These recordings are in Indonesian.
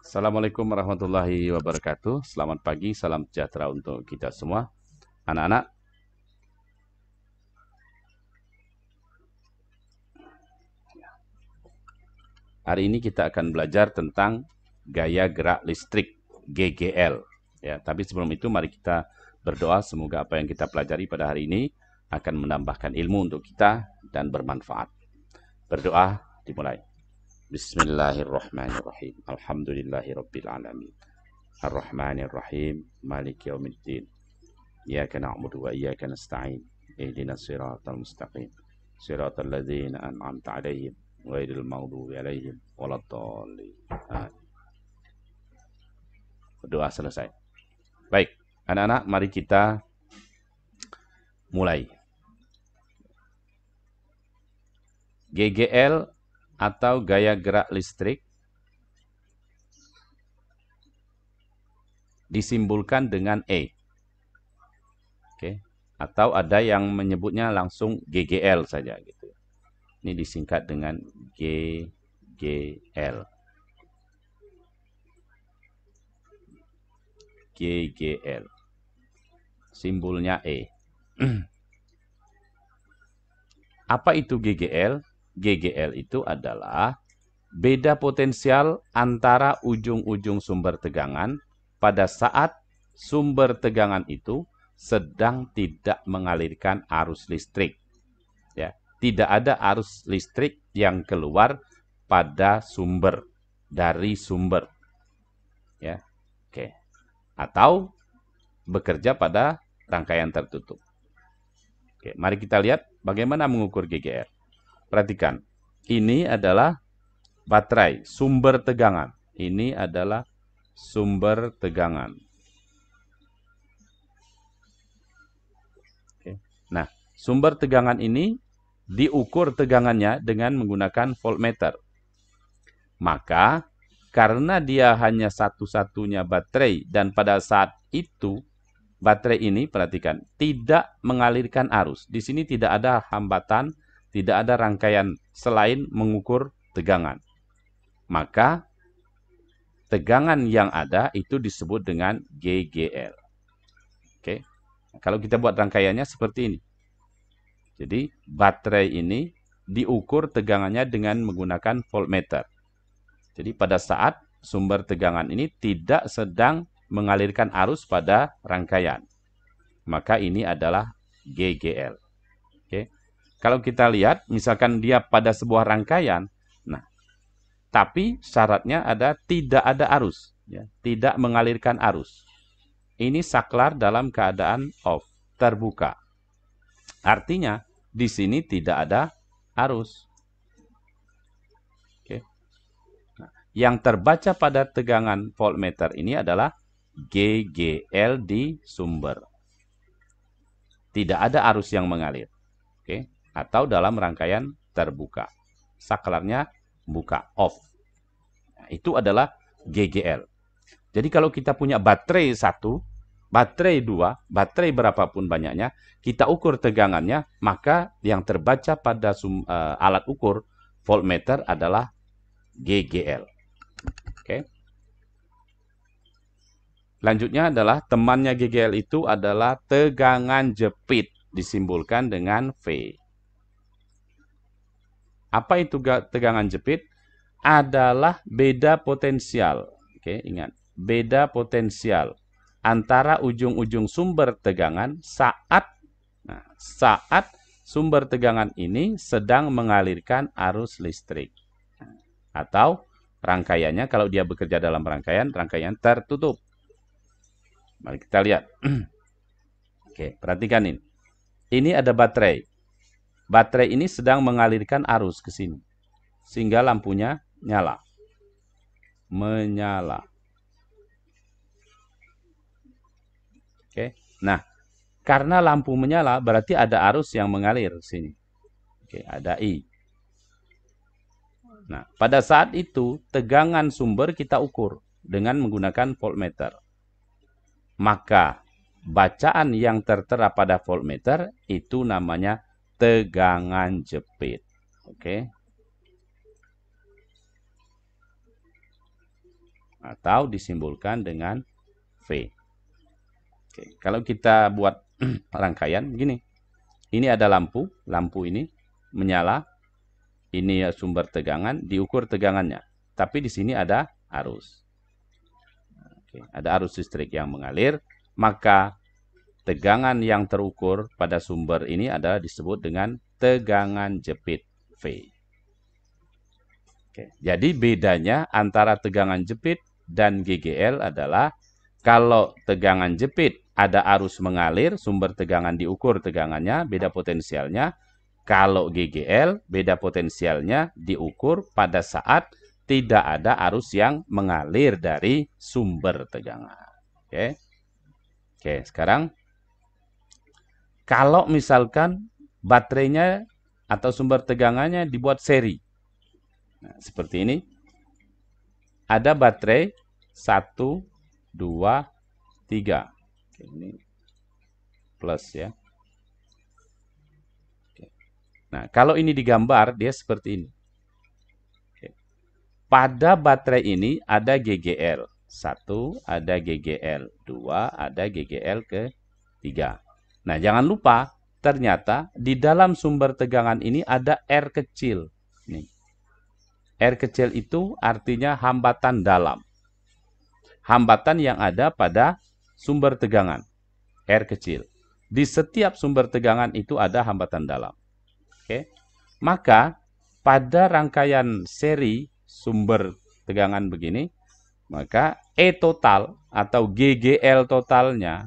Assalamualaikum warahmatullahi wabarakatuh. Selamat pagi, salam sejahtera untuk kita semua. Anak-anak, hari ini kita akan belajar tentang gaya gerak listrik, GGL. Ya, tapi sebelum itu mari kita berdoa semoga apa yang kita pelajari pada hari ini akan menambahkan ilmu untuk kita dan bermanfaat. Berdoa dimulai. Bismillahirrahmanirrahim. Alhamdulillahirabbil alamin. Ar-Rahmanir-Rahim. Maliki yaumiddin. Iyyaka na'budu wa iyyaka nasta'in. Ihdinas siratal mustaqim. Siratal ladzina an'amta 'alaihim ghairil maghdubi 'alaihim waladdallin. Doa selesai. Baik, anak-anak, mari kita mulai. GGL atau gaya gerak listrik disimbolkan dengan E. Oke. Atau ada yang menyebutnya langsung GGL saja gitu. Ini disingkat dengan GGL. GGL. Simbolnya E. Apa itu GGL? GGL itu adalah beda potensial antara ujung-ujung sumber tegangan pada saat sumber tegangan itu sedang tidak mengalirkan arus listrik. Ya, tidak ada arus listrik yang keluar pada sumber, dari sumber. Ya, oke. Atau bekerja pada rangkaian tertutup. Oke, mari kita lihat bagaimana mengukur GGL. Perhatikan, ini adalah baterai, sumber tegangan. Ini adalah sumber tegangan. Oke. Nah, sumber tegangan ini diukur tegangannya dengan menggunakan voltmeter. Maka, karena dia hanya satu-satunya baterai dan pada saat itu baterai ini, perhatikan, tidak mengalirkan arus. Di sini tidak ada hambatan, tidak ada rangkaian selain mengukur tegangan. Maka tegangan yang ada itu disebut dengan GGL. Oke. Kalau kita buat rangkaiannya seperti ini. Jadi baterai ini diukur tegangannya dengan menggunakan voltmeter. Jadi pada saat sumber tegangan ini tidak sedang mengalirkan arus pada rangkaian, maka ini adalah GGL. Oke. Kalau kita lihat, misalkan dia pada sebuah rangkaian, nah, tapi syaratnya ada tidak ada arus, ya, tidak mengalirkan arus. Ini saklar dalam keadaan off, terbuka. Artinya di sini tidak ada arus. Oke. Nah, yang terbaca pada tegangan voltmeter ini adalah GGL di sumber. Tidak ada arus yang mengalir. Oke. Atau dalam rangkaian terbuka. Saklarnya buka, off. Nah, itu adalah GGL. Jadi kalau kita punya baterai 1, baterai 2, baterai berapapun banyaknya, kita ukur tegangannya, maka yang terbaca pada alat ukur voltmeter adalah GGL. Oke. Selanjutnya adalah temannya GGL itu adalah tegangan jepit, disimbolkan dengan V. Apa itu tegangan jepit? Adalah beda potensial. Oke, ingat. Beda potensial antara ujung-ujung sumber tegangan saat sumber tegangan ini sedang mengalirkan arus listrik. Atau rangkaiannya, kalau dia bekerja dalam rangkaian tertutup. Mari kita lihat. Oke, perhatikan ini. Ini ada baterai. Baterai ini sedang mengalirkan arus ke sini. Sehingga lampunya nyala. Menyala. Oke. Nah, karena lampu menyala berarti ada arus yang mengalir ke sini. Oke, ada I. Nah, pada saat itu tegangan sumber kita ukur dengan menggunakan voltmeter. Maka bacaan yang tertera pada voltmeter itu namanya tegangan jepit. Oke. atau disimbolkan dengan V. Oke, kalau kita buat rangkaian begini. Ini ada lampu, lampu ini menyala. Ini sumber tegangan, diukur tegangannya. Tapi di sini ada arus. Oke, ada arus listrik yang mengalir, maka tegangan yang terukur pada sumber ini adalah disebut dengan tegangan jepit V. Oke, jadi bedanya antara tegangan jepit dan GGL adalah kalau tegangan jepit ada arus mengalir, sumber tegangan diukur tegangannya, beda potensialnya. Kalau GGL, beda potensialnya diukur pada saat tidak ada arus yang mengalir dari sumber tegangan. Oke, oke, sekarang kalau misalkan baterainya atau sumber tegangannya dibuat seri. Nah, seperti ini. Ada baterai 1, 2, 3. Oke, ini plus ya. Oke. Nah, kalau ini digambar, dia seperti ini. Oke. Pada baterai ini ada GGL 1, ada GGL 2, ada GGL ke-3. Nah, jangan lupa, ternyata di dalam sumber tegangan ini ada R kecil. Nih. R kecil itu artinya hambatan dalam. Hambatan yang ada pada sumber tegangan. R kecil. Di setiap sumber tegangan itu ada hambatan dalam. Oke. Maka pada rangkaian seri sumber tegangan begini, maka E total atau GGL totalnya,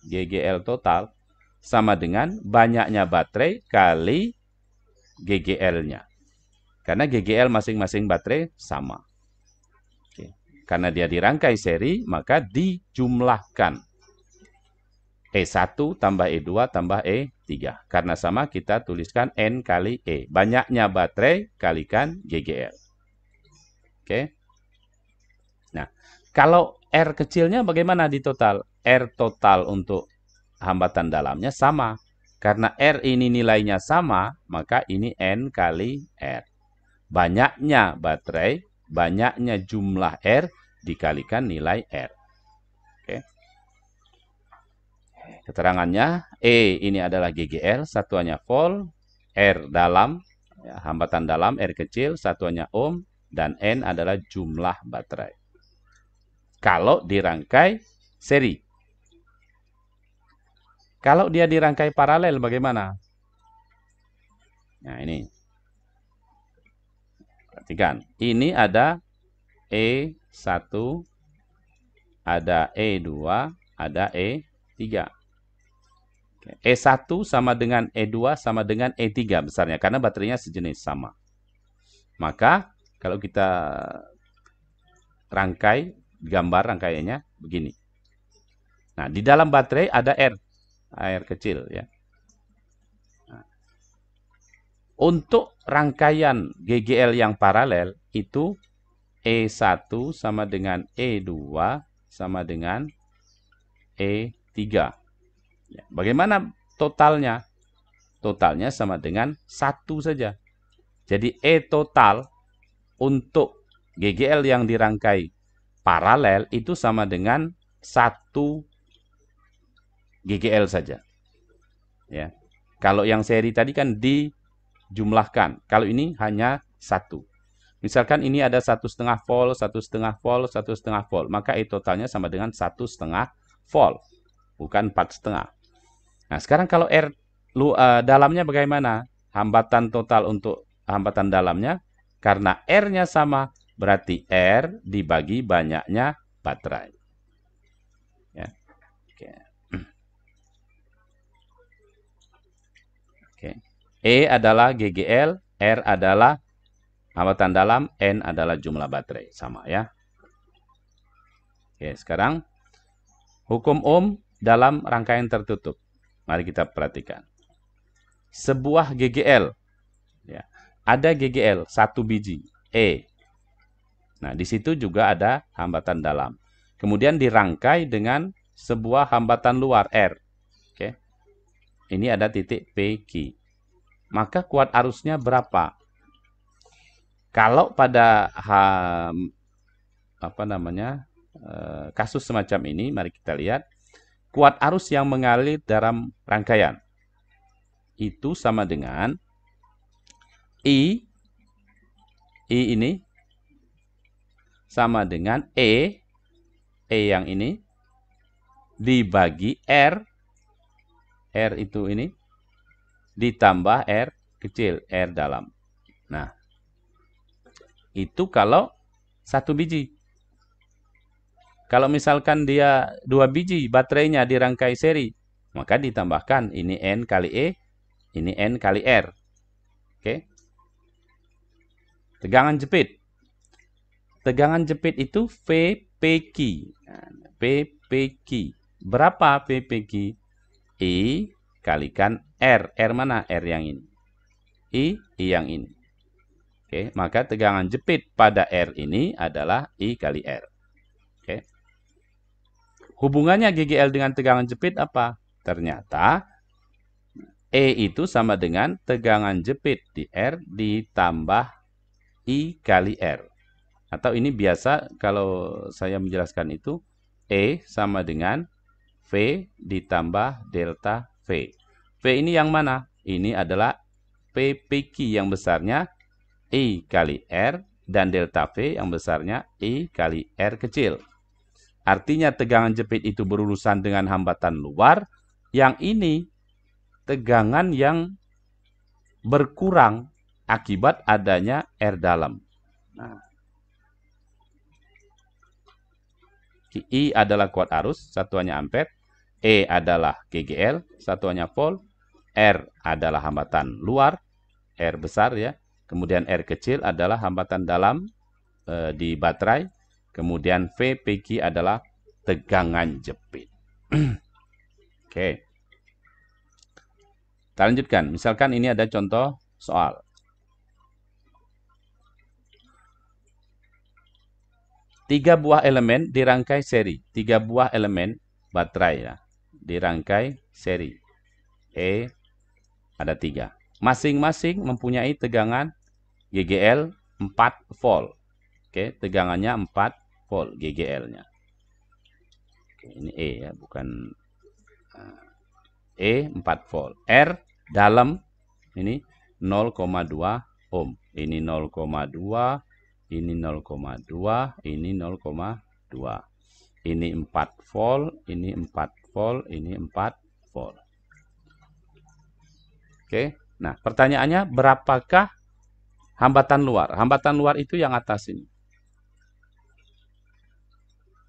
GGL total sama dengan banyaknya baterai kali GGL-nya. Karena GGL masing-masing baterai sama. Oke. Karena dia dirangkai seri, maka dijumlahkan. E1 tambah E2 tambah E3. Karena sama, kita tuliskan N kali E. Banyaknya baterai kalikan GGL. Oke. Nah, kalau R kecilnya bagaimana di total? R total untuk hambatan dalamnya sama. Karena R ini nilainya sama, maka ini N kali R. Banyaknya baterai, banyaknya jumlah R dikalikan nilai R. Oke. Keterangannya, E ini adalah GGL, satuannya volt, R dalam, ya, hambatan dalam, R kecil, satuannya ohm, dan N adalah jumlah baterai. Kalau dirangkai seri. Kalau dia dirangkai paralel bagaimana? Nah, ini. Perhatikan, ini ada E1, ada E2, ada E3. E1 sama dengan E2 sama dengan E3 besarnya, karena baterainya sejenis sama. Maka, kalau kita rangkai, gambar rangkaiannya begini. Nah, di dalam baterai ada R kecil ya. Untuk rangkaian GGL yang paralel itu E1 sama dengan E2 sama dengan E3. Ya, bagaimana totalnya? Totalnya sama dengan 1 saja. Jadi E total untuk GGL yang dirangkai paralel itu sama dengan 1 GGL saja. Ya. Kalau yang seri tadi kan dijumlahkan. Kalau ini hanya 1. Misalkan ini ada 1,5 volt, 1,5 volt, 1,5 volt. Maka E totalnya sama dengan 1,5 volt. Bukan 4,5. Nah, sekarang kalau R dalamnya bagaimana? Hambatan total untuk hambatan dalamnya. Karena R-nya sama, berarti R dibagi banyaknya baterai. Ya. Oke. Oke. E adalah GGL, R adalah hambatan dalam, N adalah jumlah baterai. Sama ya. Oke, sekarang hukum Ohm dalam rangkaian tertutup. Mari kita perhatikan. Sebuah GGL. Ya, ada GGL 1 biji, E. Nah, di situ juga ada hambatan dalam. Kemudian dirangkai dengan sebuah hambatan luar, R. Oke. Ini ada titik PQ. Maka kuat arusnya berapa? Kalau pada kasus semacam ini, mari kita lihat. Kuat arus yang mengalir dalam rangkaian itu sama dengan I ini sama dengan E yang ini dibagi R itu ini ditambah R kecil, R dalam. Nah, itu kalau 1 biji. Kalau misalkan dia 2 biji baterainya dirangkai seri, maka ditambahkan ini N kali E, ini N kali R. Oke. Tegangan jepit. Tegangan jepit itu VPQ. Nah, VPQ. Berapa VPQ? I kalikan R. R mana? R yang ini. I yang ini. Oke, maka tegangan jepit pada R ini adalah I kali R. Oke. Hubungannya GGL dengan tegangan jepit apa? Ternyata E itu sama dengan tegangan jepit di R ditambah I kali R. Atau ini biasa kalau saya menjelaskan itu E sama dengan V ditambah delta V. V ini yang mana? Ini adalah PPQ yang besarnya I kali R dan delta V yang besarnya I kali R kecil. Artinya tegangan jepit itu berurusan dengan hambatan luar, yang ini tegangan yang berkurang akibat adanya R dalam. Nah, I adalah kuat arus, satuannya ampere, E adalah GGL, satuannya volt, R adalah hambatan luar, R besar ya, kemudian R kecil adalah hambatan dalam di baterai, kemudian VPQ adalah tegangan jepit. Oke. Kita lanjutkan. Misalkan ini ada contoh soal. Tiga buah elemen dirangkai seri. 3 buah elemen baterai ya, dirangkai seri. Ada 3. Masing-masing mempunyai tegangan GGL 4 volt. Oke, tegangannya 4 volt GGL-nya. Ini E ya, bukan E 4 volt. R dalam ini 0,2 ohm. Ini 0,2, ini 0,2, ini 0,2. Ini 4 volt, ini 4 volt, ini 4 volt. Oke. Nah, pertanyaannya berapakah hambatan luar? Hambatan luar itu yang atas ini.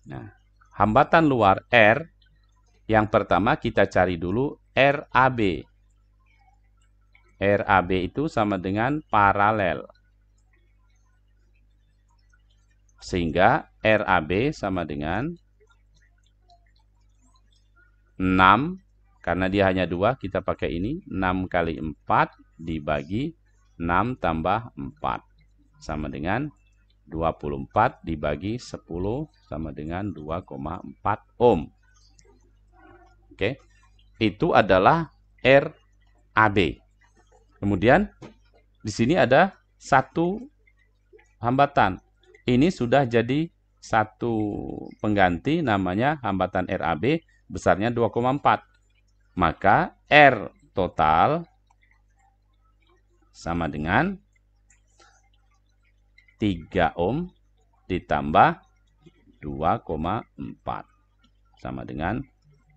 Nah, hambatan luar R, yang pertama kita cari dulu RAB. RAB itu sama dengan paralel. Sehingga RAB sama dengan 6, karena dia hanya 2, kita pakai ini. 6 kali 4 dibagi 6 tambah 4. Sama dengan 24 dibagi 10 sama dengan 2,4 ohm. Oke. Itu adalah RAB. Kemudian di sini ada satu hambatan. Ini sudah jadi satu pengganti namanya hambatan RAB besarnya 2,4. Maka R total sama dengan 3 ohm ditambah 2,4 sama dengan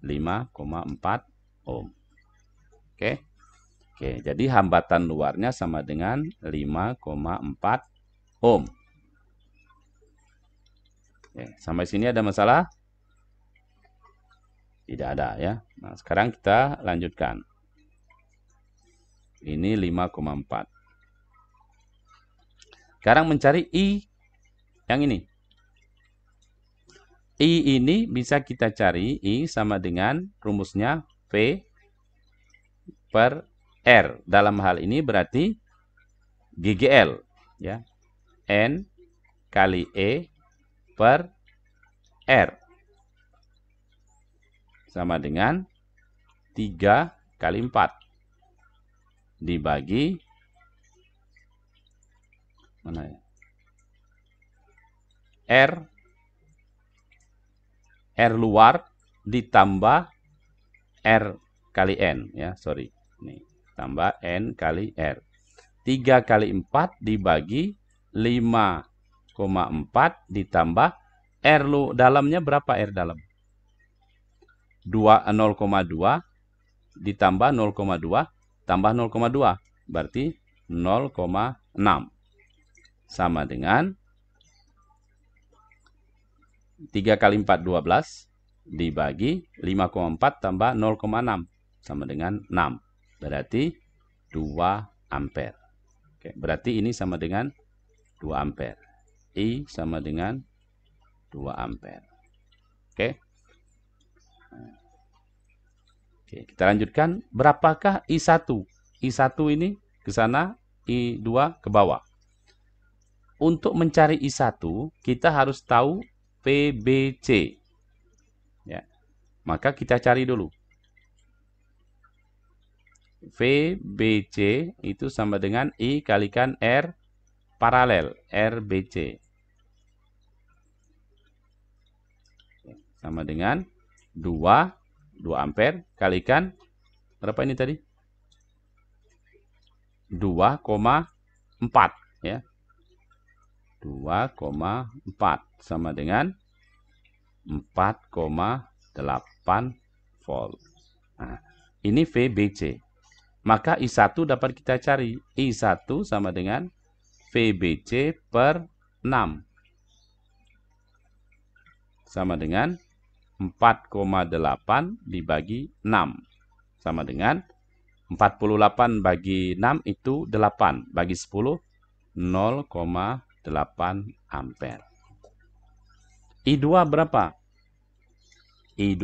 5,4 ohm. Oke. Oke, jadi hambatan luarnya sama dengan 5,4 ohm. Oke, sampai sini ada masalah? Tidak ada ya. Nah, sekarang kita lanjutkan. Ini 5,4. Sekarang mencari I yang ini. I ini bisa kita cari, I sama dengan rumusnya V per R. Dalam hal ini berarti GGL ya. N kali E per R sama dengan 3 kali 4 dibagi mana ya? R R luar ditambah R kali N. Ya, sorry. Ini, tambah N kali R. 3 kali 4 dibagi 5,4 ditambah R dalamnya berapa R dalam? 0,2 ditambah 0,2 tambah 0,2. Berarti 0,6. Sama dengan 3 kali 4, 12. Dibagi 5,4 tambah 0,6. Sama dengan 6. Berarti 2 ampere. Oke, berarti ini sama dengan 2 ampere. I sama dengan 2 ampere. Oke. Oke, kita lanjutkan. Berapakah I1? I1 ini ke sana, I2 ke bawah. Untuk mencari I1, kita harus tahu VBC. Ya. Maka kita cari dulu. VBC itu sama dengan I kalikan R paralel, RBC. Sama dengan 2 ampere kalikan, berapa ini tadi? 2,4 ya. 2,4 sama dengan 4,8 volt. Nah, ini VBC. Maka I1 dapat kita cari. I1 sama dengan VBC per 6. Sama dengan 4,8 dibagi 6. Sama dengan 48 bagi 6 itu 8. Bagi 10, 0,8 ampere. I2 berapa? I2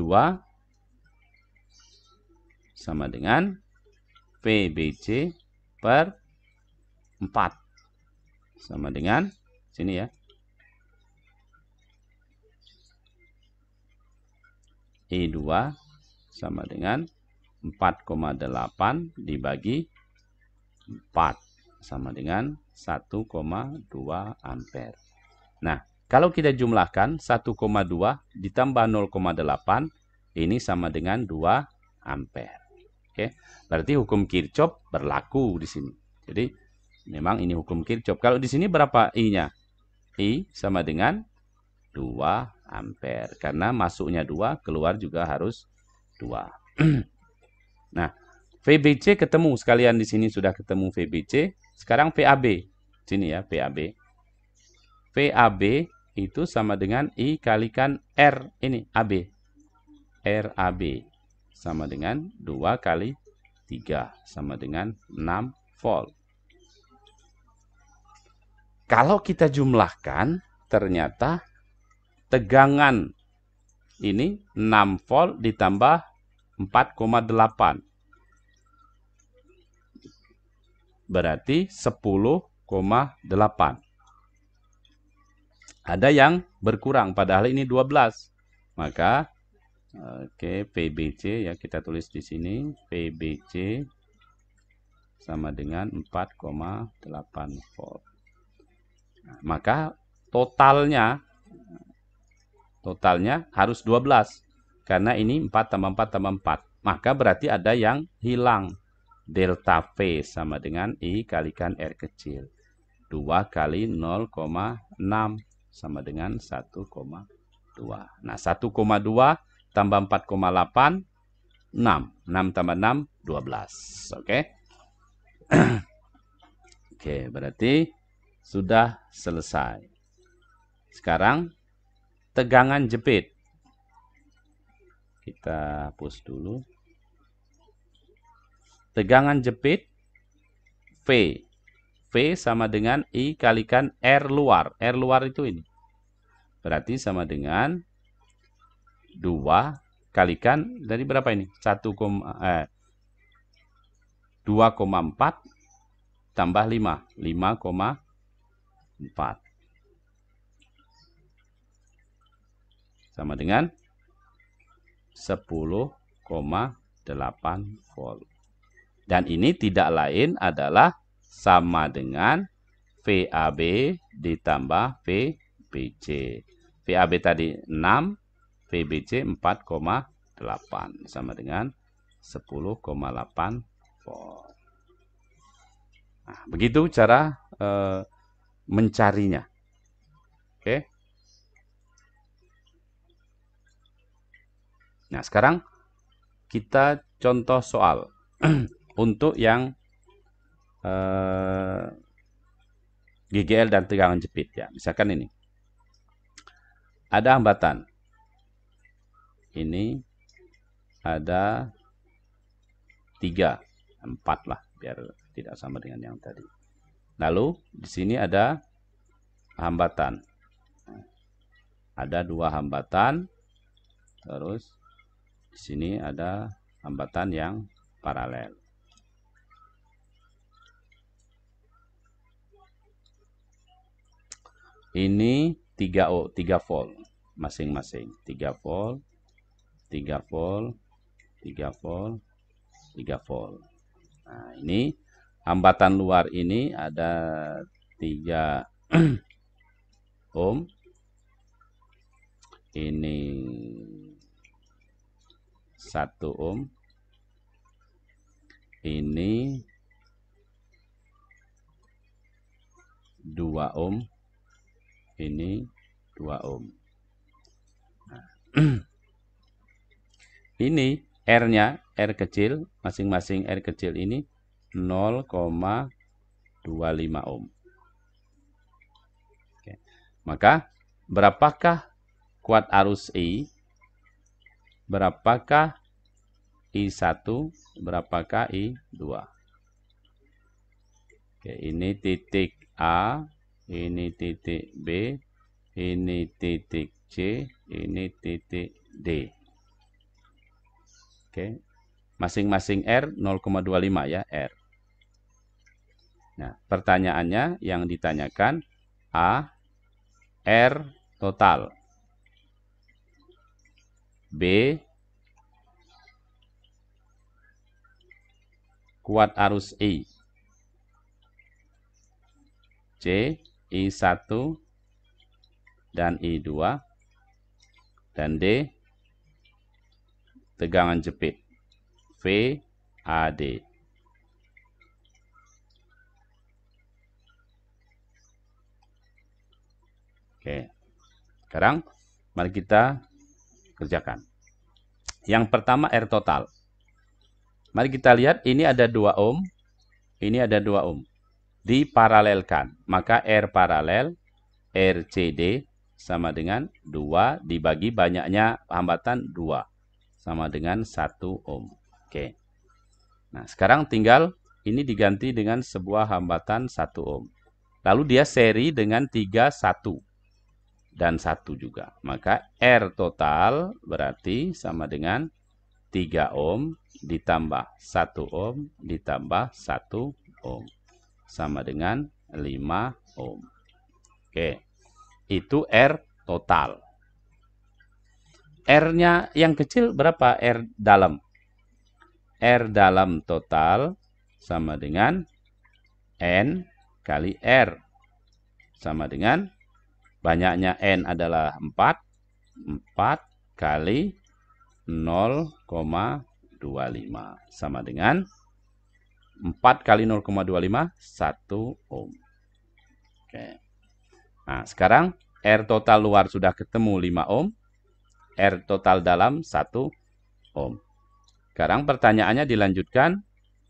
sama dengan VBC per 4. Sama dengan, sini ya. I2 sama dengan 4,8 dibagi 4. Sama dengan 1,2 ampere. Nah, kalau kita jumlahkan 1,2 ditambah 0,8, ini sama dengan 2 ampere. Oke, berarti hukum Kirchhoff berlaku di sini. Jadi, memang ini hukum Kirchhoff. Kalau di sini berapa I-nya? I sama dengan 2 ampere. Karena masuknya 2, keluar juga harus 2. Nah, VBC ketemu. Sekalian di sini sudah ketemu VBC. Sekarang VAB. Sini ya, VAB. VAB itu sama dengan I kalikan R. Ini, AB. RAB. Sama dengan 2 kali 3. Sama dengan 6 volt. Kalau kita jumlahkan, ternyata tegangan ini 6 volt ditambah 4,8. Berarti 10,8. Ada yang berkurang, padahal ini 12. Maka oke, VBC ya kita tulis di sini, VBC sama dengan 4,8 volt. Nah, maka totalnya harus 12 karena ini 4 tambah 4 tambah 4. Maka berarti ada yang hilang. Delta V sama dengan I kalikan R kecil. 2 kali 0,6 sama dengan 1,2. Nah, 1,2 tambah 4,8, 6. 6 tambah 6, 12. Oke. Oke, berarti sudah selesai. Sekarang, tegangan jepit. Kita hapus dulu. Tegangan jepit, V. V sama dengan I kalikan R luar. R luar itu ini. Berarti sama dengan 2 kalikan dari berapa ini? 2,4 tambah 5. 5,4. Sama dengan 10,8 volt. Dan ini tidak lain adalah sama dengan VAB ditambah VBC. VAB tadi 6, VBC 4,8 sama dengan 10,8 volt. Nah, begitu cara mencarinya. Oke. Nah, sekarang kita contoh soal untuk yang GGL dan tegangan jepit ya. Misalkan ini. Ada hambatan. Ini ada 3, 4 lah biar tidak sama dengan yang tadi. Lalu di sini ada hambatan. Ada 2 hambatan. Terus di sini ada hambatan yang paralel. Ini 3 volt masing-masing. 3 volt, 3 volt, 3 volt, 3 volt. Nah, ini hambatan luar ini ada 3 ohm. Ini 1 ohm. Ini 2 ohm. Ini 2 ohm. Nah, ini R-nya, R kecil, masing-masing R kecil ini 0,25 ohm. Oke. Maka berapakah kuat arus I? Berapakah I1? Berapakah I2? Oke, ini titik A, ini titik B, ini titik C, ini titik D. Oke. Masing-masing R 0,25 ya, R. Nah, pertanyaannya yang ditanyakan A, R total. B, kuat arus I. C, I1 dan I2. Dan D, tegangan jepit. VAD. Oke. Sekarang mari kita kerjakan. Yang pertama R total. Mari kita lihat ini ada 2 ohm. Ini ada 2 ohm. Diparalelkan. Maka R paralel RCD sama dengan 2 dibagi banyaknya hambatan 2. Sama dengan 1 ohm. Oke. Nah, sekarang tinggal ini diganti dengan sebuah hambatan 1 ohm. Lalu dia seri dengan 3, 1. Dan 1 juga. Maka R total berarti sama dengan 3 ohm ditambah 1 ohm ditambah 1 ohm. Sama dengan 5 ohm. Oke. Itu R total. R-nya yang kecil berapa? R dalam. R dalam total sama dengan N kali R. Sama dengan banyaknya N adalah 4. 4 kali 0,25. Sama dengan 4 kali 0,25, 1 ohm. Oke. Nah, sekarang R total luar sudah ketemu 5 ohm. R total dalam 1 ohm. Sekarang pertanyaannya dilanjutkan.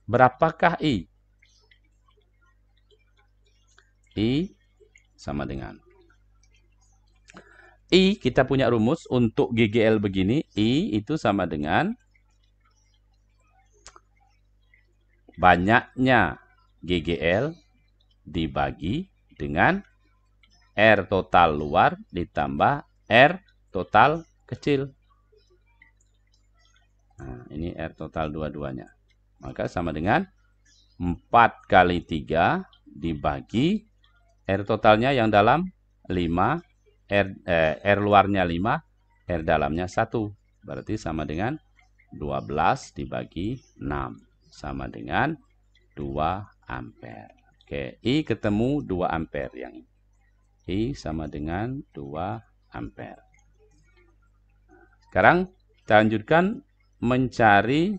Berapakah I? I sama dengan. I kita punya rumus untuk GGL begini. I itu sama dengan banyaknya GGL dibagi dengan R total luar ditambah R total kecil. Nah, ini R total dua-duanya. Maka sama dengan 4 kali 3 dibagi R totalnya yang dalam 5, R luarnya 5, R dalamnya 1. Berarti sama dengan 12 dibagi 6. Sama dengan 2 ampere. Oke, I ketemu 2 ampere yang ini. I sama dengan 2 ampere. Sekarang kita lanjutkan mencari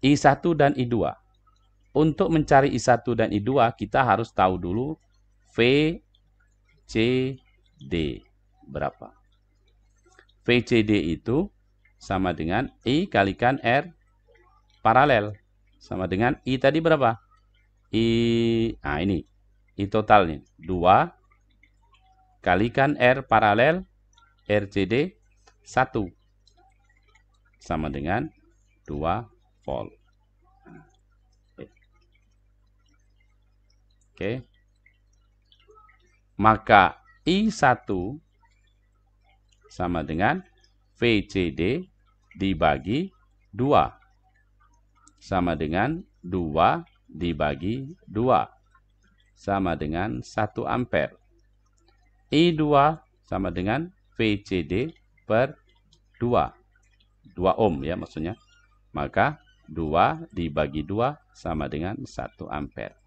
I1 dan I2. Untuk mencari I1 dan I2, kita harus tahu dulu VCD berapa. VCD itu sama dengan I kalikan R paralel. Sama dengan I tadi berapa? Nah ini. I total nih. 2 kalikan R paralel RCD 1. Sama dengan 2 volt. Oke. Maka I1 sama dengan VCD dibagi 2. Sama dengan 2 dibagi 2. Sama dengan 1 ampere. I2 sama dengan VCD per 2. 2 ohm ya maksudnya. Maka 2 dibagi 2 sama dengan 1 ampere.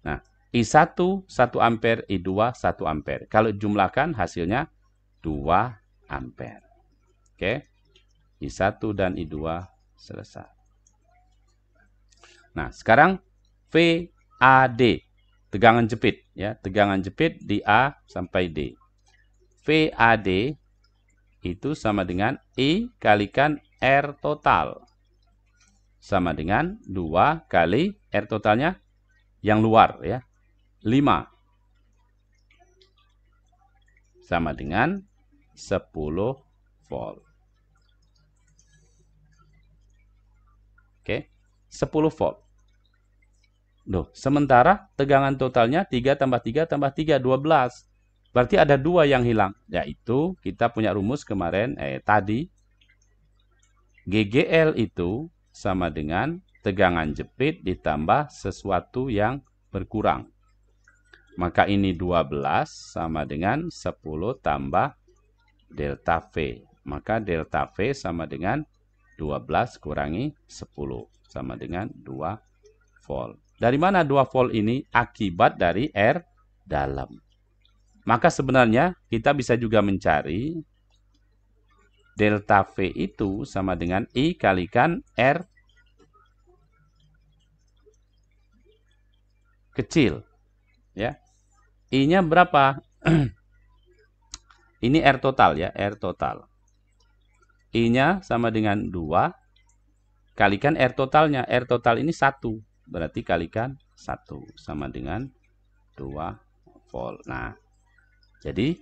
Nah, I1 1 ampere, I2 1 ampere. Kalau jumlahkan hasilnya 2 ampere. Oke. I1 dan I2 selesai. Nah, sekarang VAD, tegangan jepit ya, tegangan jepit di A sampai D. VAD itu sama dengan I kalikan R total. Sama dengan 2 kali R totalnya yang luar ya. 5. Sama dengan 10 volt. Oke, 10 volt. Loh, sementara tegangan totalnya 3 tambah 3 tambah 3, 12. Berarti ada 2 yang hilang. Yaitu kita punya rumus kemarin, tadi. GGL itu sama dengan tegangan jepit ditambah sesuatu yang berkurang. Maka ini 12 sama dengan 10 tambah delta V. Maka delta V sama dengan 12 kurangi 10. Sama dengan 2 volt. Dari mana 2 volt ini? Akibat dari R dalam. Maka sebenarnya kita bisa juga mencari delta V itu sama dengan I kalikan R kecil. Ya. I-nya berapa? Ini R total ya, R total. I-nya sama dengan 2 kalikan R totalnya. R total ini 1. Berarti kalikan 1 sama dengan 2 volt. Nah, jadi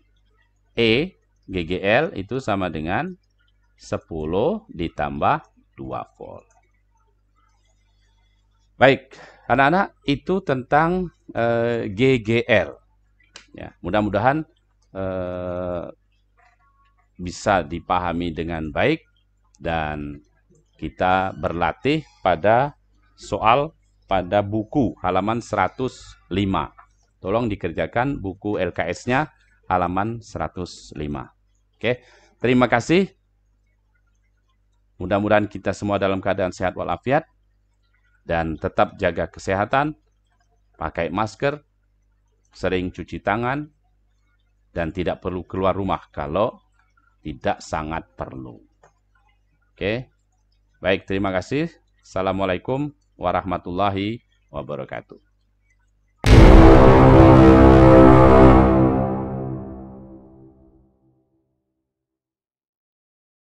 E GGL itu sama dengan 10 ditambah 2 volt. Baik, anak-anak, itu tentang GGL. Ya, mudah-mudahan bisa dipahami dengan baik dan kita berlatih pada soal pada buku halaman 105. Tolong dikerjakan buku LKS-nya halaman 105. Oke, terima kasih. Mudah-mudahan kita semua dalam keadaan sehat walafiat dan tetap jaga kesehatan, pakai masker, sering cuci tangan, dan tidak perlu keluar rumah kalau tidak sangat perlu. Oke, baik, terima kasih. Assalamualaikum warahmatullahi wabarakatuh.